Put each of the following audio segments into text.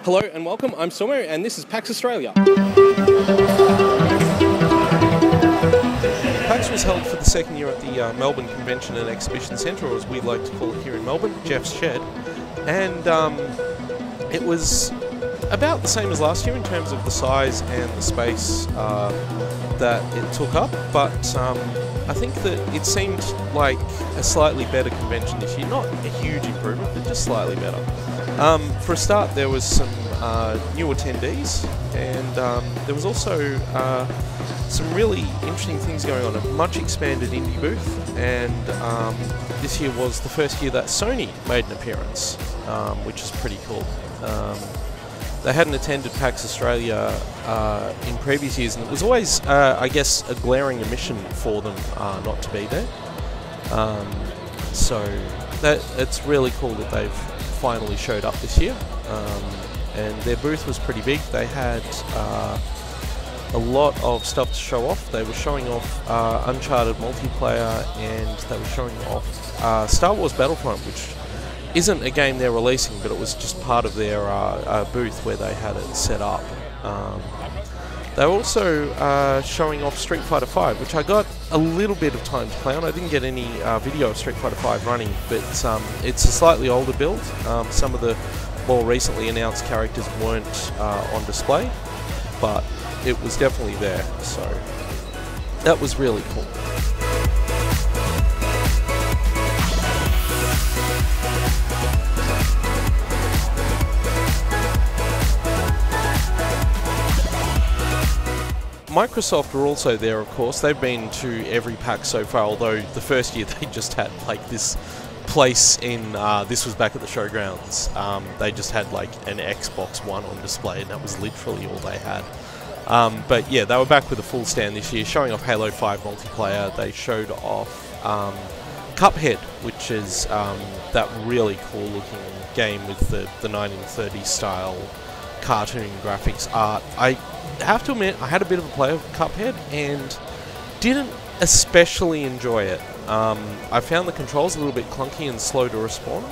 Hello and welcome, I'm Stormo and this is PAX Australia. PAX was held for the second year at the Melbourne Convention and Exhibition Centre, or as we like to call it here in Melbourne, Jeff's Shed. And it was about the same as last year in terms of the size and the space that it took up, but I think that it seemed like a slightly better convention this year. Not a huge improvement, but just slightly better. For a start, there was some new attendees, and there was also some really interesting things going on. A much expanded indie booth, and this year was the first year that Sony made an appearance, which is pretty cool. They hadn't attended PAX Australia in previous years, and it was always, I guess, a glaring omission for them not to be there. So it's really cool that they've finally showed up this year, and their booth was pretty big. They had a lot of stuff to show off. They were showing off Uncharted multiplayer, and they were showing off Star Wars Battlefront, which isn't a game they're releasing, but it was just part of their booth where they had it set up. They were also showing off Street Fighter V, which I got a little bit of time to play on. I didn't get any video of Street Fighter V running, but it's a slightly older build. Some of the more recently announced characters weren't on display, but it was definitely there, so that was really cool. Microsoft were also there, of course. They've been to every PAX so far, although the first year they just had like this place in, this was back at the showgrounds. They just had like an Xbox One on display, and that was literally all they had. But yeah, they were back with a full stand this year, showing off Halo 5 multiplayer. They showed off Cuphead, which is that really cool looking game with the 1930s style cartoon graphics art. I have to admit, I had a bit of a play of Cuphead and didn't especially enjoy it. I found the controls a little bit clunky and slow to respond,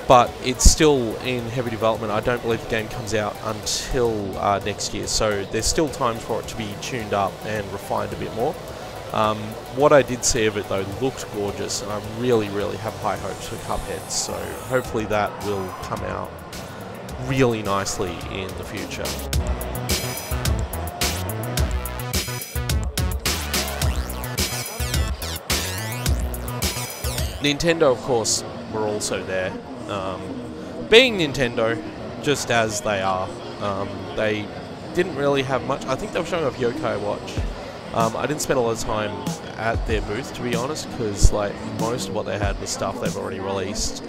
but it's still in heavy development. I don't believe the game comes out until next year, so there's still time for it to be tuned up and refined a bit more. What I did see of it though looked gorgeous, and I really, really have high hopes for Cuphead, so hopefully that will come out really nicely in the future. Nintendo, of course, were also there. Being Nintendo, just as they are, they didn't really have much. I think they were showing off Yokai Watch. I didn't spend a lot of time at their booth, to be honest, because like most of what they had was stuff they've already released.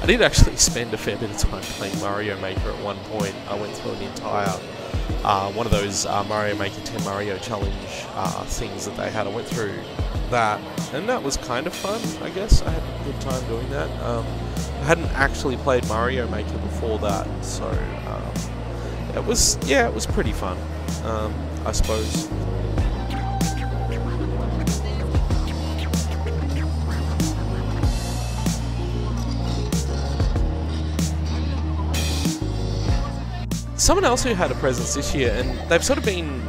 I did actually spend a fair bit of time playing Mario Maker at one point. I went through an entire one of those Mario Maker 10 Mario Challenge things that they had. I went through that, and that was kind of fun, I guess. I had a good time doing that. I hadn't actually played Mario Maker before that, so it was pretty fun, I suppose. Someone else who had a presence this year, and they've sort of been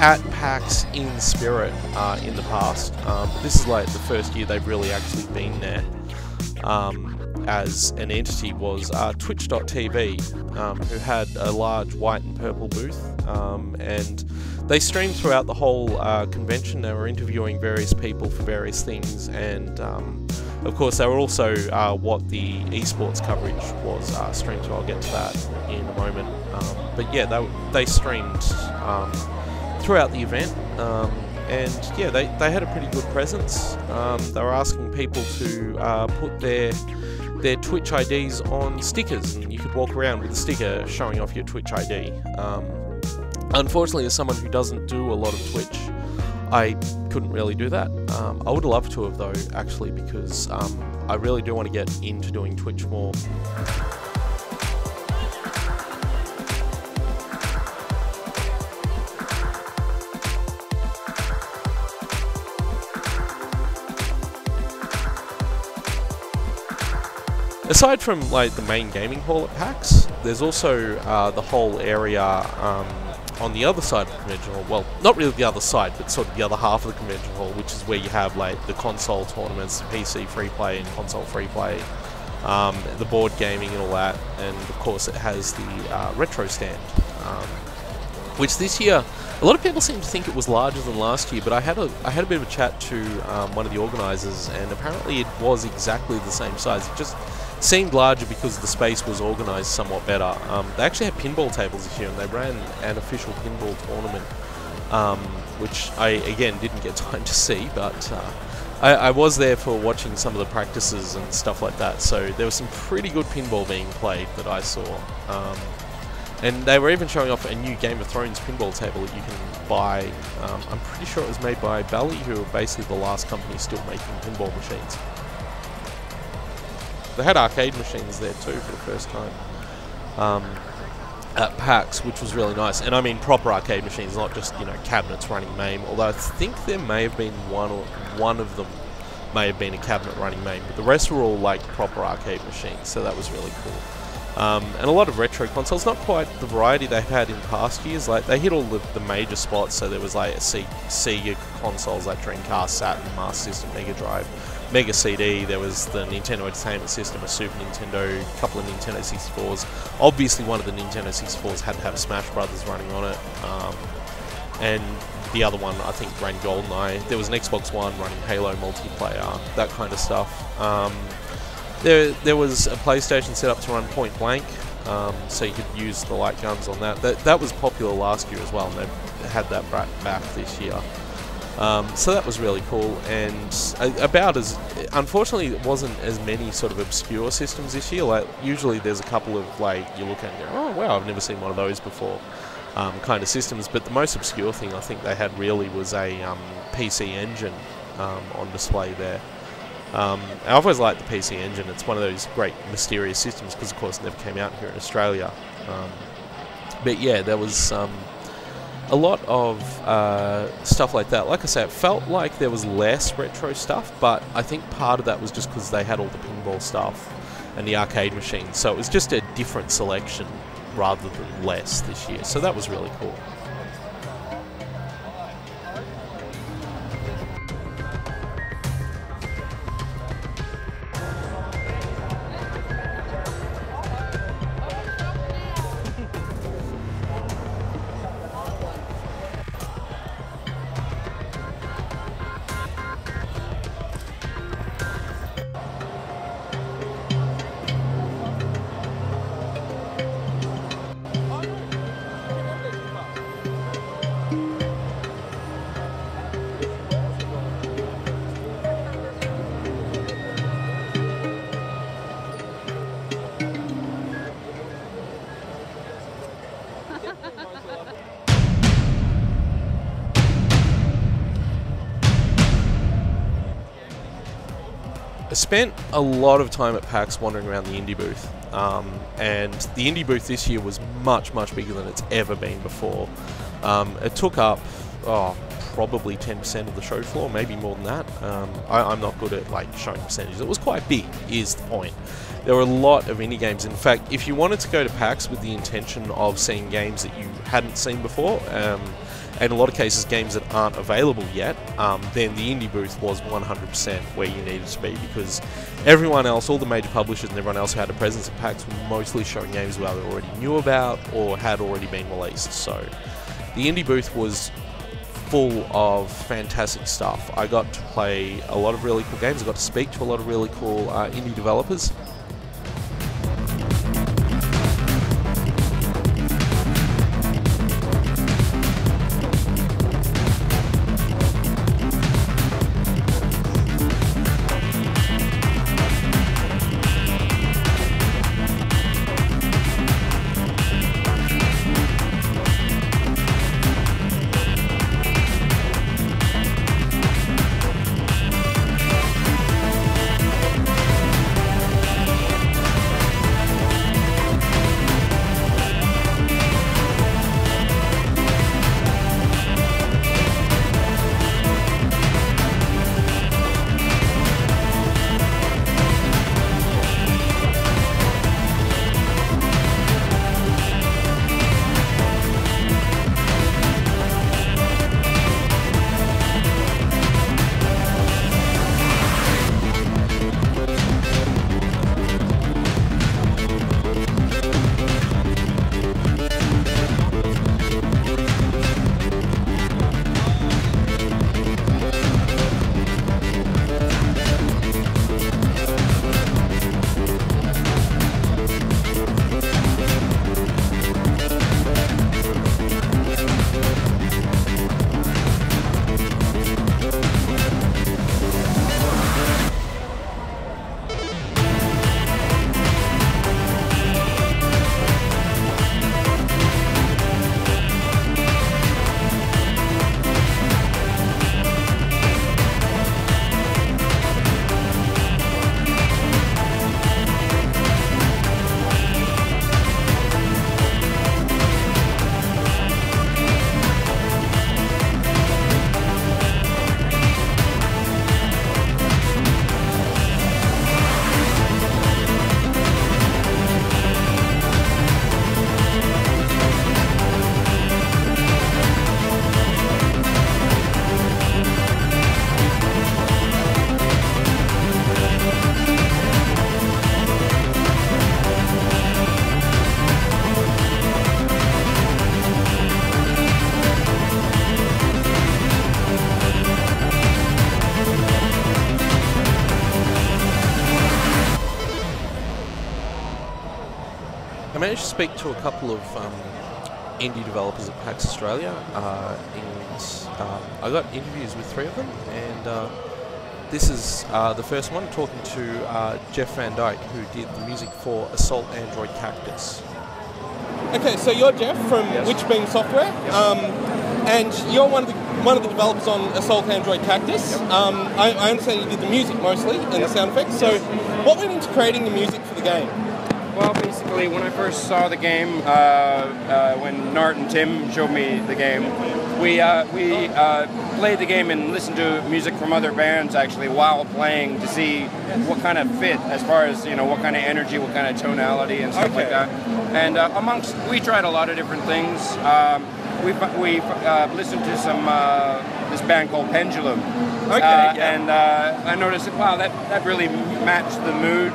at PAX in spirit in the past, but this is like the first year they've really actually been there as an entity, was Twitch.tv, who had a large white and purple booth, and they streamed throughout the whole convention. They were interviewing various people for various things, and of course they were also what the esports coverage was streamed, so I'll get to that in a moment. But yeah, they streamed throughout the event, and yeah, they had a pretty good presence. They were asking people to put their Twitch IDs on stickers, and you could walk around with a sticker showing off your Twitch ID. Unfortunately, as someone who doesn't do a lot of Twitch, I couldn't really do that. I would love to have though, actually, because I really do want to get into doing Twitch more. aside from like the main gaming hall at PAX, there's also the whole area on the other side of the convention hall. Well, not really the other side, but sort of the other half of the convention hall, which is where you have like the console tournaments, the PC free play and console free play, the board gaming and all that, and of course it has the retro stand, which this year a lot of people seem to think it was larger than last year, but I had a bit of a chat to one of the organisers, and apparently it was exactly the same size. It just seemed larger because the space was organised somewhat better. They actually had pinball tables this year, and they ran an official pinball tournament, which I again didn't get time to see, but I was there for watching some of the practices and stuff like that, so there was some pretty good pinball being played that I saw. And they were even showing off a new Game of Thrones pinball table that you can buy. I'm pretty sure it was made by Bally, who are basically the last company still making pinball machines. They had arcade machines there too for the first time at PAX, which was really nice. And I mean proper arcade machines, not just, you know, cabinets running MAME. Although I think there may have been one of them may have been a cabinet running MAME, but the rest were all like proper arcade machines. So that was really cool. And a lot of retro consoles, not quite the variety they've had in past years. Like they hit all the major spots, so there was like Sega consoles like Dreamcast, Saturn, Master System, Mega Drive, Mega CD, there was the Nintendo Entertainment System, a Super Nintendo, a couple of Nintendo 64s. Obviously one of the Nintendo 64s had to have Smash Brothers running on it, and the other one I think ran GoldenEye. There was an Xbox One running Halo multiplayer, that kind of stuff. There was a PlayStation set up to run Point Blank, so you could use the light guns on that. That was popular last year as well, and they had that back this year. So that was really cool, and unfortunately it wasn't as many sort of obscure systems this year. Like usually there's a couple of like you look at and go, oh wow, I've never seen one of those before, kind of systems. But the most obscure thing I think they had really was a PC Engine on display there. I've always liked the PC Engine. It's one of those great mysterious systems because of course it never came out here in Australia. But yeah, there was a lot of stuff like that. Like I said, it felt like there was less retro stuff, but I think part of that was just because they had all the pinball stuff and the arcade machines, so it was just a different selection rather than less this year, so that was really cool. I spent a lot of time at PAX wandering around the indie booth, and the indie booth this year was much bigger than it's ever been before. It took up probably 10% of the show floor, maybe more than that. I'm not good at like showing percentages. It was quite big, is the point. There were a lot of indie games. In fact, if you wanted to go to PAX with the intention of seeing games that you hadn't seen before, and in a lot of cases games that aren't available yet, then the indie booth was 100% where you needed to be, because everyone else, all the major publishers and everyone else who had a presence at PAX were mostly showing games we either already knew about or had already been released. So the indie booth was full of fantastic stuff. I got to play a lot of really cool games. I got to speak to a lot of really cool indie developers. I managed to speak to a couple of indie developers at PAX Australia, and I got interviews with 3 of them, and this is the first one, talking to Jeff Van Dyke, who did the music for Assault Android Cactus. Okay, so you're Jeff from Witchbeam Software, and you're one of the developers on Assault Android Cactus. I understand you did the music mostly and the sound effects. So, what went into creating the music for the game? Well, basically, when I first saw the game, when Nart and Tim showed me the game, we played the game and listened to music from other bands actually while playing to see what kind of fit as far as what kind of energy, what kind of tonality and stuff like that. And we tried a lot of different things. We listened to some this band called Pendulum. And I noticed that wow, that really matched the mood.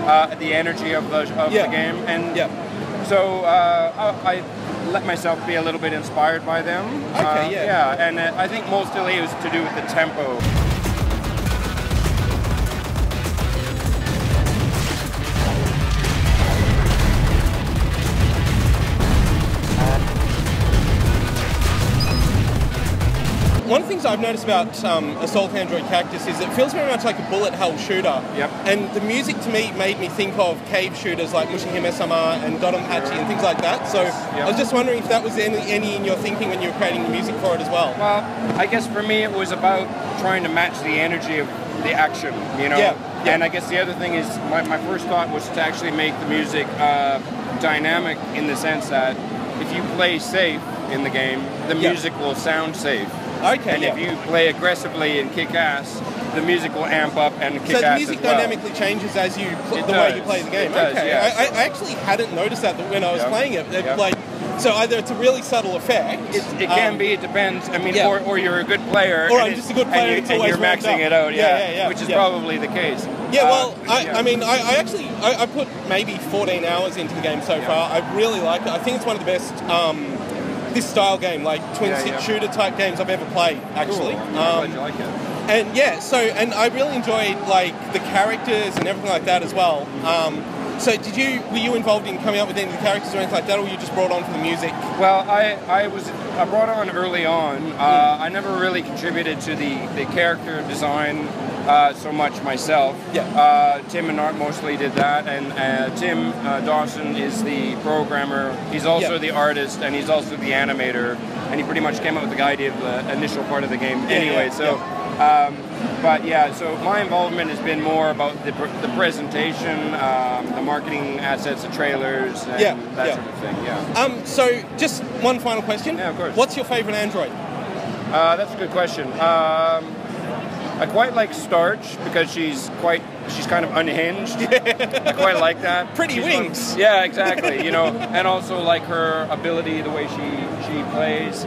The energy of the game, and so I let myself be a little bit inspired by them. And I think mostly it was to do with the tempo. One of the things I've noticed about Assault Android Cactus is it feels very much like a bullet hell shooter. And the music to me made me think of cave shooters like Mushihime SMR and Dodonpachi and things like that. So I was just wondering if that was any in your thinking when you were creating the music for it as well. Well, I guess for me it was about trying to match the energy of the action, And I guess the other thing is my first thought was to actually make the music dynamic in the sense that if you play safe in the game, the music will sound safe. And if you play aggressively and kick ass, the music will amp up and kick ass. So the music dynamically changes as you the way you play the game. I actually hadn't noticed that when I was playing it. So either it's a really subtle effect. It can be. It depends. I mean, or you're a good player. Or I'm just a good player and you're maxing it out. Which is probably the case. I mean, I put maybe 14 hours into the game so far. I really like it. I think it's one of the best. This style game, like twin-stick shooter type games I've ever played, actually. Cool. I'm glad you like it. And I really enjoyed like the characters and everything like that as well. So were you involved in coming up with any of the characters or anything like that, or were you just brought on for the music? Well, I was brought on early on. I never really contributed to the character design so much myself. Tim and Art mostly did that, and Tim Dawson is the programmer. He's also the artist, and he's also the animator, and he pretty much came up with the idea of the initial part of the game anyway. So my involvement has been more about the presentation, the marketing assets, the trailers, and that sort of thing. So just one final question. Yeah, of course. What's your favorite android? That's a good question. I quite like Starch because she's kind of unhinged. I quite like that. Pretty wings. Fun. Yeah, exactly. And also like her ability, the way she plays.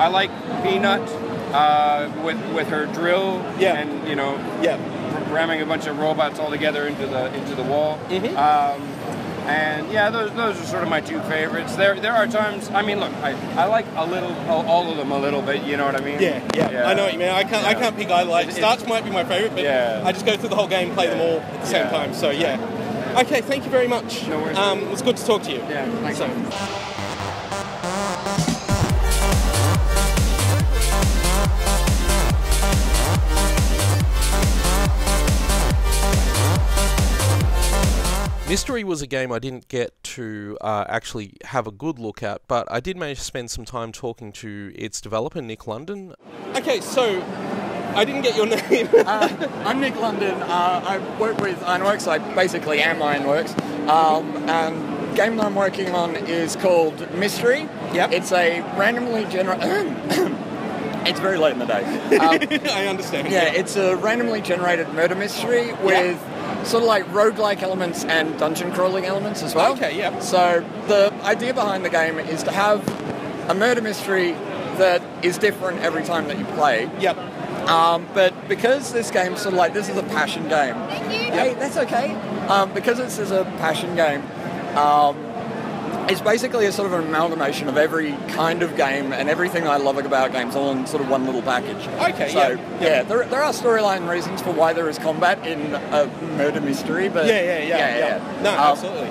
I like Peanut with her drill and ramming a bunch of robots all together into the wall. And those are sort of my 2 favorites. There are times. I mean, look, I like all of them a little bit. You know what I mean? Yeah. I know what you mean. I can't pick either. Like Starch might be my favorite, but I just go through the whole game, play them all at the same time. So Okay, thank you very much. No worries. It was good to talk to you. Yeah, thanks. Mystery was a game I didn't get to actually have a good look at, but I did manage to spend some time talking to its developer, Nick London. Okay, so I didn't get your name. I'm Nick London. I work with Ironworks. I basically am Ironworks. And the game that I'm working on is called Mystery. It's a randomly generated... It's very late in the day. I understand. It's a randomly generated murder mystery with sort of like roguelike elements and dungeon crawling elements as well. So the idea behind the game is to have a murder mystery that is different every time that you play. But because this game sort of like, this is a passion game. Hey, that's okay. Because this is a passion game, It's basically a sort of an amalgamation of every kind of game and everything I love about games all in sort of one little package. Okay, so, yeah. There are storyline reasons for why there is combat in a murder mystery, but... Yeah. No, absolutely.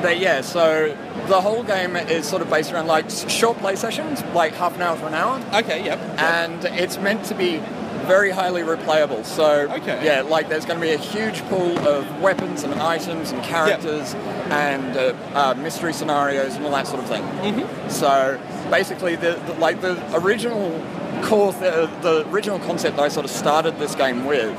But yeah, so the whole game is sort of based around like short play sessions, like half an hour to an hour. Okay, yep. And it's meant to be very highly replayable. So yeah, like there's going to be a huge pool of weapons and items and characters and mystery scenarios and all that sort of thing. Mm-hmm. So basically, the original core, the original concept that I sort of started this game with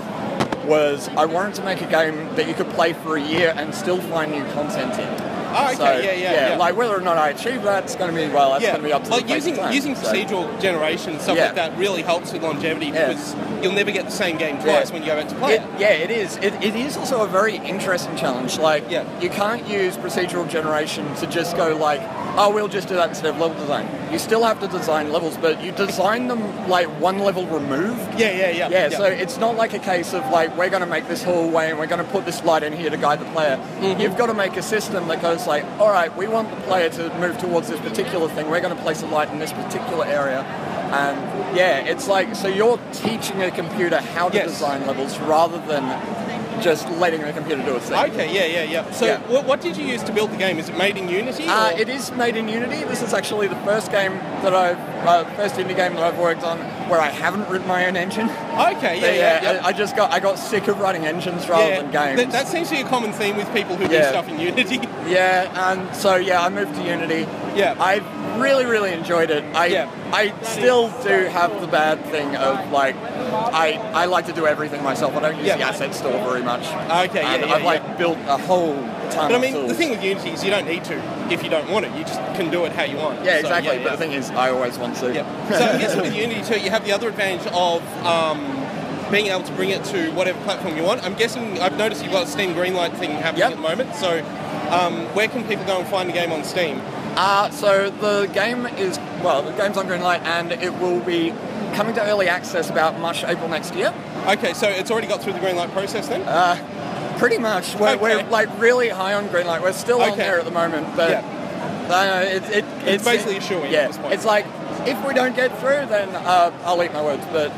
was I wanted to make a game that you could play for a year and still find new content in. Oh, okay, so, yeah. Like whether or not I achieve that, it's going to be, well, that's going to be up to like the using procedural generation and stuff like that really helps with longevity because you'll never get the same game twice when you go back to play it. Yeah, it is. It is also a very interesting challenge. Like, you can't use procedural generation to just go like, oh, we'll just do that instead of level design. You still have to design levels, but you design them like one level removed. Yeah. So it's not like a case of like, we're going to make this hallway and we're going to put this light in here to guide the player. Mm-hmm. You've got to make a system that goes like, all right, we want the player to move towards this particular thing. We're going to place a light in this particular area. And yeah, it's like, so you're teaching a computer how to design levels rather than just letting the computer do its thing. Okay, yeah. So what did you use to build the game? Is it made in Unity? It is made in Unity. This is actually the first game that first indie game that I've worked on where I haven't written my own engine. Okay, yeah. I got sick of writing engines rather than games. That seems to be a common theme with people who do stuff in Unity. Yeah, and so I moved to Unity. Yeah. I really, really enjoyed it. I still do have the bad thing of like, I like to do everything myself. I don't use the asset store very much. Okay, I've built a whole ton of tools. The thing with Unity is you don't need to if you don't want it. You just can do it how you want. Yeah, exactly. But the thing is, I always want to. Yeah. So I guess with Unity too, you have the other advantage of being able to bring it to whatever platform you want. I'm guessing, I've noticed you've got a Steam Greenlight thing happening at the moment. So where can people go and find the game on Steam? So the game is, the game's on Greenlight and it will be coming to early access about March, April next year. Okay, so it's already got through the Greenlight process then? Pretty much. We're like really high on Greenlight. We're still on there at the moment, but it's basically a shoo-in at this point. It's like, if we don't get through, then I'll eat my words, but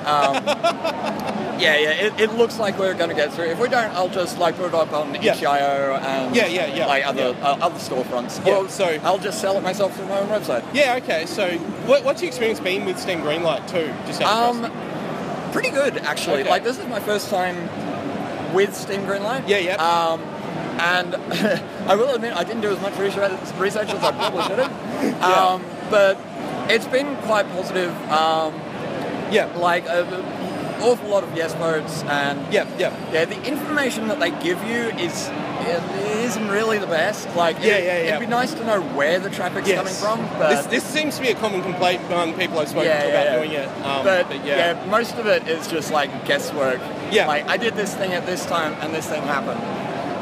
it looks like we're going to get through. If we don't, I'll just like put it up on itch.io and like other storefronts. Yeah, so I'll just sell it myself through my own website. Yeah, okay. So what's your experience been with Steam Greenlight too? Just pretty good, actually. Okay. Like, this is my first time with Steam Greenlight. And I will admit, I didn't do as much research as I probably should have. But it's been quite positive. Like an awful lot of yes votes, and the information that they give you isn't really the best. Like, it'd be nice to know where the traffic's coming from. But this seems to be a common complaint among people I've spoken to about doing it. But most of it is just like guesswork. Like, I did this thing at this time, and this thing happened.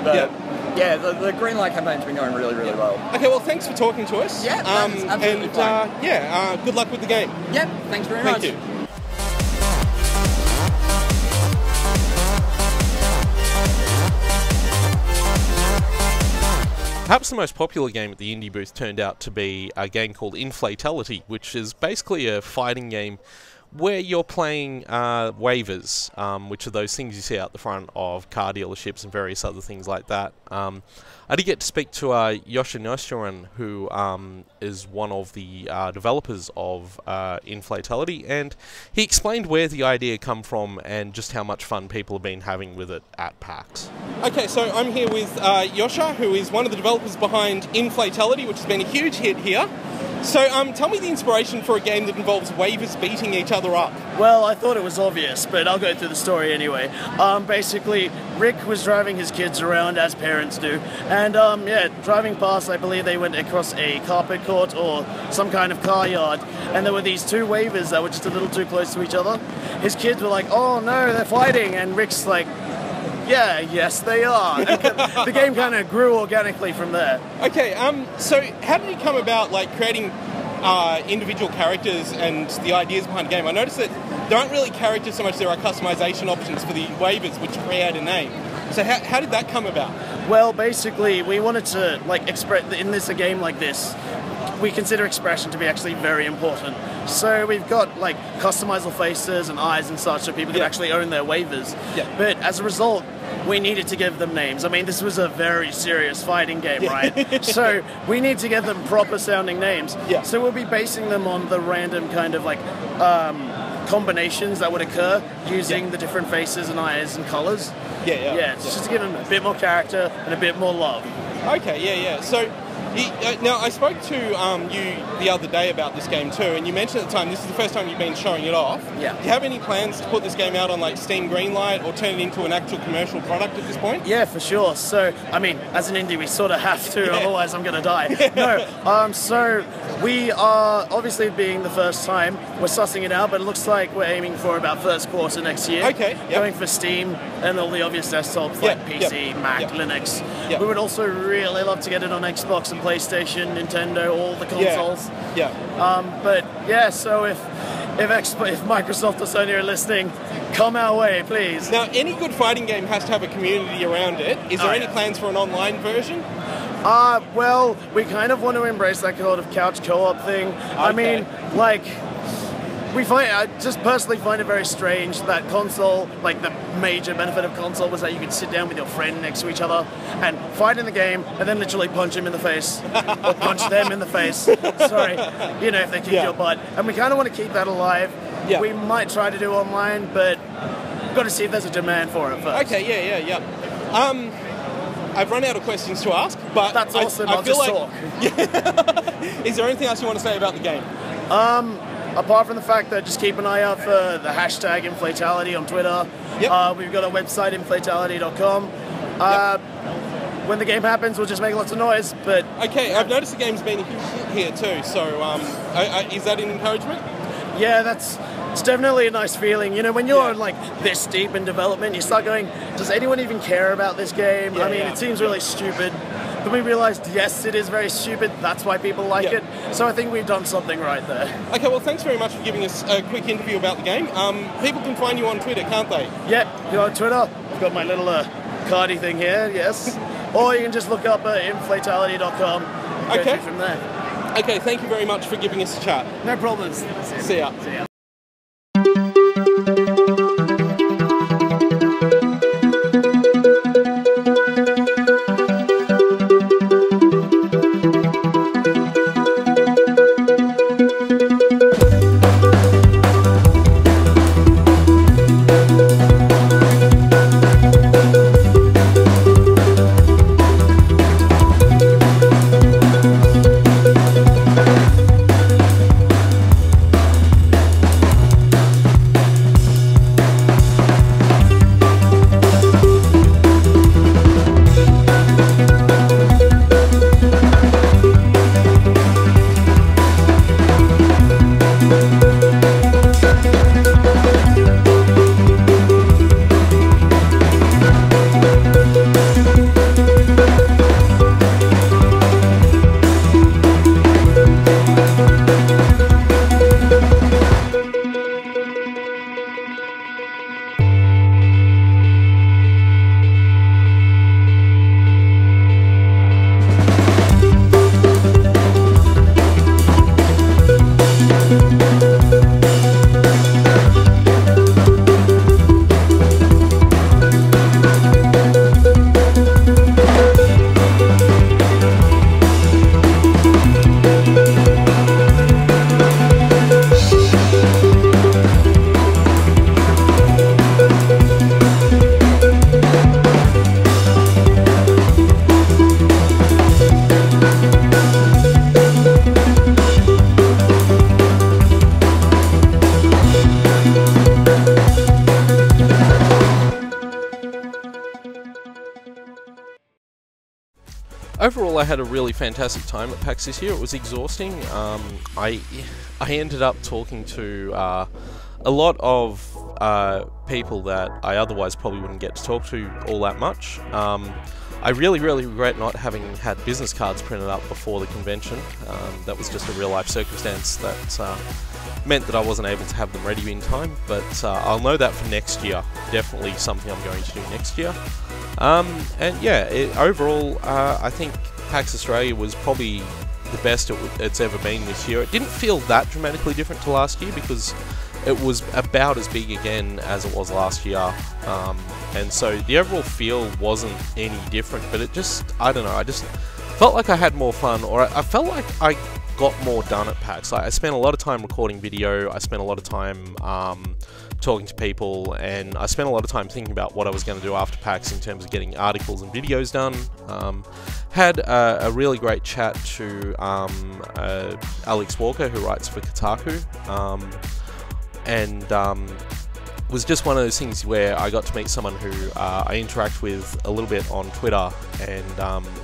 But the Greenlight campaign's been going really, really well. Okay, well, thanks for talking to us. Yeah, that's absolutely fine. Good luck with the game. Yeah, thanks very much. Thank you. Perhaps the most popular game at the indie booth turned out to be a game called Inflatality, which is basically a fighting game where you're playing waivers, which are those things you see out the front of car dealerships and various other things like that. I did get to speak to Yosha Noesjirwan, who is one of the developers of Inflatality, and he explained where the idea come from and just how much fun people have been having with it at PAX. Okay, so I'm here with Yosha, who is one of the developers behind Inflatality, which has been a huge hit here. So tell me the inspiration for a game that involves waivers beating each other up. Well, I thought it was obvious, but I'll go through the story anyway. Basically, Rick was driving his kids around, as parents do, and driving past, I believe they went across a carpet court or some kind of car yard, and there were these two waivers that were just a little too close to each other. His kids were like, oh no, they're fighting, and Rick's like, yeah, yes they are. The game kind of grew organically from there. Okay, so how did you come about like creating individual characters and the ideas behind the game? I noticed that there aren't really characters so much, there are customization options for the waivers which create a name. So how did that come about? Well, basically, we wanted to like express in a game like this. We consider expression to be actually very important. So we've got like customizable faces and eyes and such, so people can actually own their waivers. But as a result, we needed to give them names. I mean, this was a very serious fighting game, right? So we need to give them proper sounding names. So we'll be basing them on the random kind of like combinations that would occur using the different faces and eyes and colors. It's just to give them a bit more character and a bit more love. Okay, So now, I spoke to you the other day about this game too, and you mentioned at the time this is the first time you've been showing it off. Do you have any plans to put this game out on like Steam Greenlight or turn it into an actual commercial product at this point? Yeah, for sure. So, I mean, as an indie, we sort of have to, otherwise I'm going to die. No, so we are, obviously being the first time, we're sussing it out, but it looks like we're aiming for about first quarter next year. Going for Steam and all the obvious desktops like PC, Mac, Linux. We would also really love to get it on Xbox and PlayStation, Nintendo, all the consoles. But yeah, so if Microsoft or Sony are listening, come our way, please. Now, any good fighting game has to have a community around it. Is there any plans for an online version? Well, we kind of want to embrace that sort of couch co-op thing. I mean, like, I just personally find it very strange that console, like the major benefit of console was that you could sit down with your friend next to each other and fight in the game and then literally punch him in the face or punch them in the face. Sorry, you know, if they kick your butt. And we kind of want to keep that alive. We might try to do online, but we've got to see if there's a demand for it first. Okay, I've run out of questions to ask, but that's awesome. I'll feel just like, talk. Is there anything else you want to say about the game? Apart from the fact that just keep an eye out for the hashtag Inflatality on Twitter. We've got a website, inflatality.com. When the game happens, we'll just make lots of noise. But I've noticed the game's been here too, so is that an encouragement? Yeah, it's definitely a nice feeling. You know, when you're like this deep in development, you start going, does anyone even care about this game? I mean, it seems really stupid. But we realised, yes, it is very stupid. That's why people like it. So I think we've done something right there. Okay, well, thanks very much for giving us a quick interview about the game. People can find you on Twitter, can't they? You're on Twitter. I've got my little cardy thing here, yes. Or you can just look up inflatality.com and go from there. Okay, thank you very much for giving us a chat. No problems. See ya. Overall, I had a really fantastic time at PAX this year. It was exhausting. I ended up talking to a lot of people that I otherwise probably wouldn't get to talk to all that much. I really regret not having had business cards printed up before the convention. That was just a real life circumstance that meant that I wasn't able to have them ready in time, but I'll know that for next year. Definitely something I'm going to do next year. And yeah, overall, I think PAX Australia was probably the best it's ever been this year. It didn't feel that dramatically different to last year because it was about as big again as it was last year. And so the overall feel wasn't any different, but it just, I don't know, I just felt like I had more fun, or I felt like I got more done at PAX. Like, I spent a lot of time recording video, I spent a lot of time talking to people, and I spent a lot of time thinking about what I was going to do after PAX in terms of getting articles and videos done. Had a really great chat to Alex Walker, who writes for Kotaku, and was just one of those things where I got to meet someone who I interact with a little bit on Twitter, and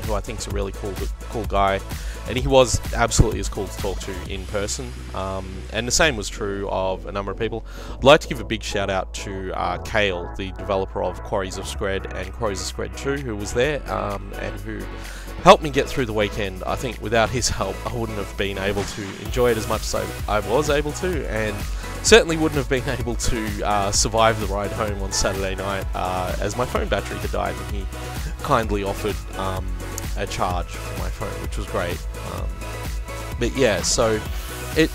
who I think is a really cool guy, and he was absolutely as cool to talk to in person, and the same was true of a number of people. I'd like to give a big shout out to Kale, the developer of Quarries of Scred and Quarries of Scred2, who was there, and who helped me get through the weekend. I think without his help I wouldn't have been able to enjoy it as much as I was able to, and certainly wouldn't have been able to survive the ride home on Saturday night, as my phone battery had died, and he kindly offered a charge for my phone, which was great. But yeah, so it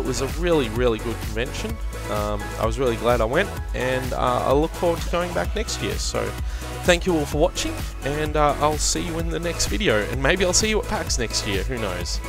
was a really good convention. I was really glad I went, and I look forward to going back next year. So thank you all for watching, and I'll see you in the next video, and maybe I'll see you at PAX next year, who knows.